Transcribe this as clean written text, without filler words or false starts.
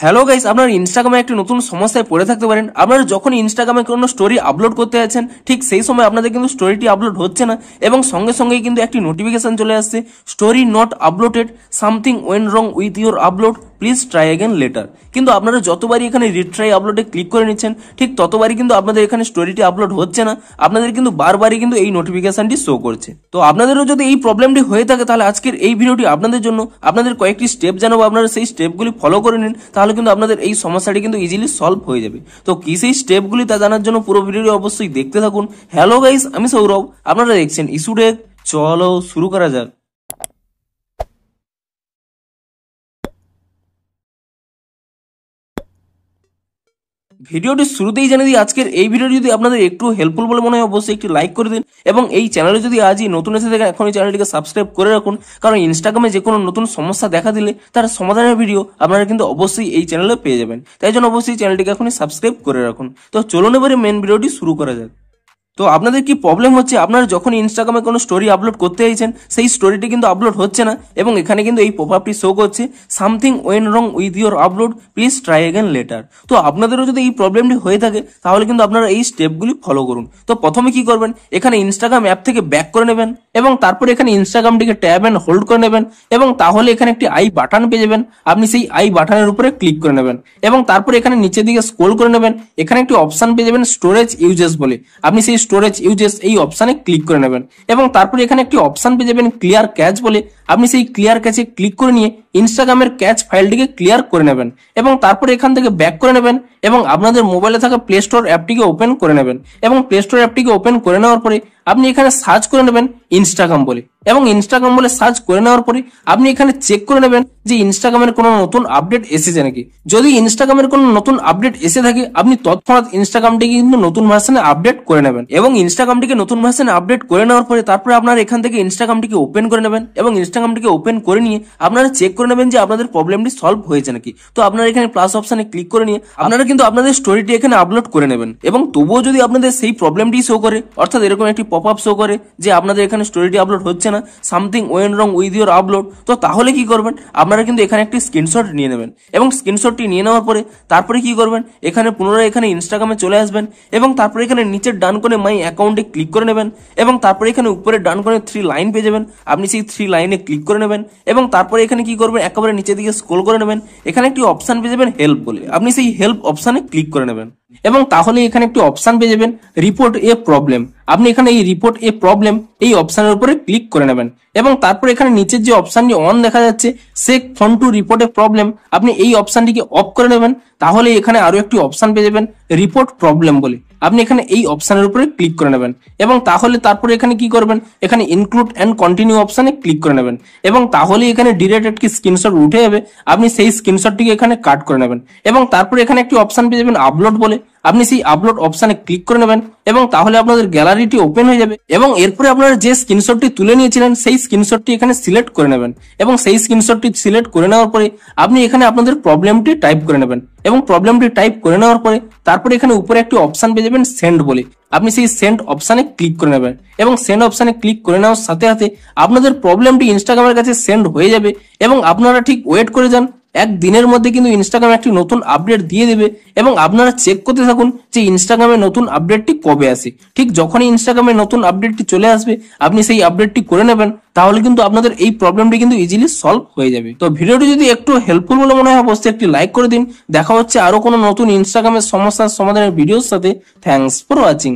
Hello guys, আপনার ইনস্টাগ্রামে একটি নতুন সমস্যায় পড়ে থাকতে পারেন। আপনারা যখন ইনস্টাগ্রামে কোনো স্টোরি আপলোড করতে যাচ্ছেন, ঠিক সেই সময় আপনাদের কিন্তু স্টোরিটি আপলোড হচ্ছে না এবং সঙ্গে সঙ্গেই কিন্তু একটি নোটিফিকেশন চলে আসছে, story not uploaded, something went wrong with your upload, please try again letter. কিন্তু আপনারা যতবারই এখানে রিট্রাই আপলোডে ক্লিক করে নিচ্ছেন, ঠিক ততবারই কিন্তু আপনাদের এখানে স্টোরিটি আপলোড হচ্ছে না, আপনাদের কিন্তু বারবারই কিন্তু এই নোটিফিকেশনটি শো করছে। তো আপনাদেরও যদি এই প্রবলেমটি হয়ে থাকে, তাহলে আজকের এই ভিডিওটি আপনাদের জন্য। আপনাদের কয়েকটি স্টেপ জানাবো, আপনারা সেই স্টেপগুলি ফলো করে নিন, তাহলে কিন্তু আপনাদের এই সমস্যাটি কিন্তু ইজিলি সলভ হয়ে যাবে। তো কি সেই স্টেপগুলি তা জানার জন্য পুরো ভিডিওটি অবশ্যই দেখতে থাকুন। হ্যালো গাইস, আমি সৌরভ, আপনারা দেখছেন ইস্যুটেক। চলো শুরু করা যাক। ভিডিওটি শুরুতেই জানিয়ে দিই, আজকের এই ভিডিওটি যদি আপনাদের একটু হেল্পফুল বলে মনে হয়, অবশ্যই একটি লাইক করে দিন এবং এই চ্যানেলে যদি আজই নতুন এসে থাকেন, এখন এই চ্যানেলটিকে সাবস্ক্রাইব করে রাখুন, কারণ ইনস্টাগ্রামে যে কোনো নতুন সমস্যা দেখা দিলে তার সমাধানের ভিডিও আপনারা কিন্তু অবশ্যই এই চ্যানেলে পেয়ে যাবেন। তাই জন্য অবশ্যই চ্যানেলটিকে এখনই সাবস্ক্রাইব করে রাখুন। তো চলুন এবারে মেন ভিডিওটি শুরু করা যাক। তো আপনাদের কি প্রবলেম হচ্ছে, আপনারা যখন ইনস্টাগ্রামে কোনো স্টোরি আপলোড করতে চাইছেন, সেই স্টোরিটি কিন্তু আপলোড হচ্ছে না এবং এখানে কিন্তু এই পপআপটি শো করছে, something went wrong with your upload, please try again letter. তো আপনাদেরও যদি এই প্রবলেমটি হয়ে থাকে, তাহলে কিন্তু আপনারা এই স্টেপগুলি ফলো করুন। তো প্রথমে কি করবেন, এখানে ইনস্টাগ্রাম অ্যাপ থেকে ব্যাক করে নেবেন এবং তারপরে এখানে ইনস্টাগ্রামটিকে ট্যাব এন্ড হোল্ড করে নেবেন এবং তাহলে এখানে একটি আই বাটন পেয়ে যাবেন। আপনি সেই আই বাটনের উপরে ক্লিক করে নেবেন এবং তারপরে এখানে নিচের দিকে স্ক্রল করে নেবেন। এখানে একটি অপশন পেয়ে যাবেন স্টোরেজ ইউজেস বলে, আপনি সেই স্টোরেজ ইউজেস এই অপশনে ক্লিক করে নেবেন এবং তারপরে এখানে একটি অপশন পেয়ে যাবেন ক্লিয়ার ক্যাচ বলে, আপনি সেই ক্লিয়ার ক্যাচে ক্লিক করে নিয়ে ইনস্টাগ্রামের ক্যাচ ফাইলটিকে ক্লিয়ার করে নেবেন এবং তারপরে এখান থেকে ব্যাক করে নেবেন এবং আপনাদের মোবাইলে থাকা প্লে স্টোর অ্যাপটিকে ওপেন করে নেবেন এবং প্লে স্টোর অ্যাপটিকে ওপেন করে নেওয়ার পরে আপনি এখানে সার্চ করে নেবেন ইনস্টাগ্রাম বলে এবং ইনস্টাগ্রাম বলে সার্চ করে নেওয়ার পরে আপনি এখানে চেক করে নেবেন যে ইনস্টাগ্রামের কোনো নতুন আপডেট এসেছে নাকি। যদি ইনস্টাগ্রামের কোনো নতুন আপডেট এসে থাকে, আপনি তৎক্ষণাৎ ইনস্টাগ্রামটিকে কিন্তু নতুন ভার্সনে আপডেট করে নেবেন এবং ইনস্টাগ্রামটিকে নতুন ভার্সনে আপডেট করে নেওয়ার পরে তারপরে আপনারা এখান থেকে ইনস্টাগ্রামটিকে ওপেন করে নেবেন এবং ইনস্টাগ্রামটিকে ওপেন করে নিয়ে আপনারা চেক করে নেবেন যে আপনাদের প্রবলেমটি সলভ হয়েছে নাকি। তো আপনারা এখানে প্লাস অপশনে ক্লিক করে নিয়ে আপনারা কিন্তু আপনাদের স্টোরিটি এখানে আপলোড করে নেবেন এবং তবুও যদি আপনাদের সেই প্রবলেমটি শো করে, অর্থাৎ এরকম একটি পপআপ শো করে যে আপনাদের এখানে স্টোরিটি আপলোড হচ্ছে না, something went wrong with your upload, তো তাহলে কি করবেন, আপনারা কিন্তু এখানে একটি স্ক্রিনশট নিয়ে নেবেন এবং স্ক্রিনশটটি নিয়ে নেওয়ার পরে তারপরে কি করবেন, এখানে পুনরায় এখানে ইনস্টাগ্রামে চলে আসবেন এবং তারপরে এখানে নিচের ডান কোণে মাই অ্যাকাউন্টে ক্লিক করে নেবেন এবং তারপরে এখানে উপরে ডান কোণে 3 লাইন পেয়ে যাবেন, আপনি সেই 3 লাইনে ক্লিক করে নেবেন এবং তারপরে এখানে কি করবেন, একেবারে নিচের দিকে স্ক্রল করে নেবেন, এখানে একটি অপশন পেয়ে যাবেন হেল্প বলে, আপনি সেই হেল্প অপশনে ক্লিক করে নেবেন এবং তাহলে এখানে একটি অপশন পেয়ে যাবেন রিপোর্ট এ প্রবলেম, আপনি এখানে এই রিপোর্ট এ প্রবলেম এই অপশনের উপরে ক্লিক করে নেবেন এবং তারপর এখানে নিচের যে অপশনটি অন দেখা যাচ্ছে shake phone to report a problem, আপনি এই অপশনটিকে অফ করে নেবেন। তাহলে এখানে আরো একটি অপশন পেয়ে যাবেন রিপোর্ট প্রবলেম বলে, আপনি এখানে এই অপশনের উপরে ক্লিক করে নেবেন এবং তাহলে তারপরে এখানে কি করবেন, এখানে ইনক্লুড এন্ড কন্টিনিউ অপশনে ক্লিক করে নেবেন এবং তাহলে এখানে ডিরেক্ট একটি স্ক্রিনশট উঠে যাবে, আপনি সেই স্ক্রিনশটটিকে এখানে কাট করে নেবেন এবং তারপরে এখানে একটি অপশন পেয়ে যাবেন আপলোড বলে, আপনি সেই আপলোড অপশনে ক্লিক করে নেবেন এবং তাহলে আপনাদের গ্যালারিটি ওপেন হয়ে যাবে এবং এরপরে আপনারা যে স্ক্রিনশটটি তুলে নিয়েছিলেন সেই স্ক্রিনশটটি এখানে সিলেক্ট করে নেবেন এবং সেই স্ক্রিনশটটি সিলেক্ট করে নেওয়ার পরে আপনি এখানে আপনাদের প্রবলেমটি টাইপ করে নেবেন এবং প্রবলেমটি টাইপ করে নেওয়ার পরে তারপরে এখানে উপরে একটি অপশন পেয়ে যাবেন সেন্ড বলে, আপনি সেই সেন্ড অপশনে ক্লিক করে নেবেন এবং সেন্ড অপশনে ক্লিক করে নেওয়ার সাথে সাথে আপনাদের প্রবলেমটি ইনস্টাগ্রামের কাছে সেন্ড হয়ে যাবে এবং আপনারা ঠিক ওয়েট করে যান, একদিনের মধ্যে কিন্তু ইনস্টাগ্রাম একটি নতুন আপডেট দিয়ে দেবে এবং আপনারা চেক করতে থাকুন যে ইনস্টাগ্রামে নতুন আপডেটটি কবে আসে। ঠিক যখনই ইনস্টাগ্রামে নতুন আপডেটটি চলে আসবে, আপনি সেই আপডেটটি করে নেবেন, তাহলে কিন্তু আপনাদের এই প্রবলেমটি কিন্তু ইজিলি সলভ হয়ে যাবে। তো ভিডিওটি যদি একটু হেল্পফুল বলে মনে হয়, অবশ্যই একটি লাইক করে দিন। দেখা হচ্ছে আরো কোনো নতুন ইনস্টাগ্রামের সমস্যার সমাধানের ভিডিওর সাথে। Thanks for watching.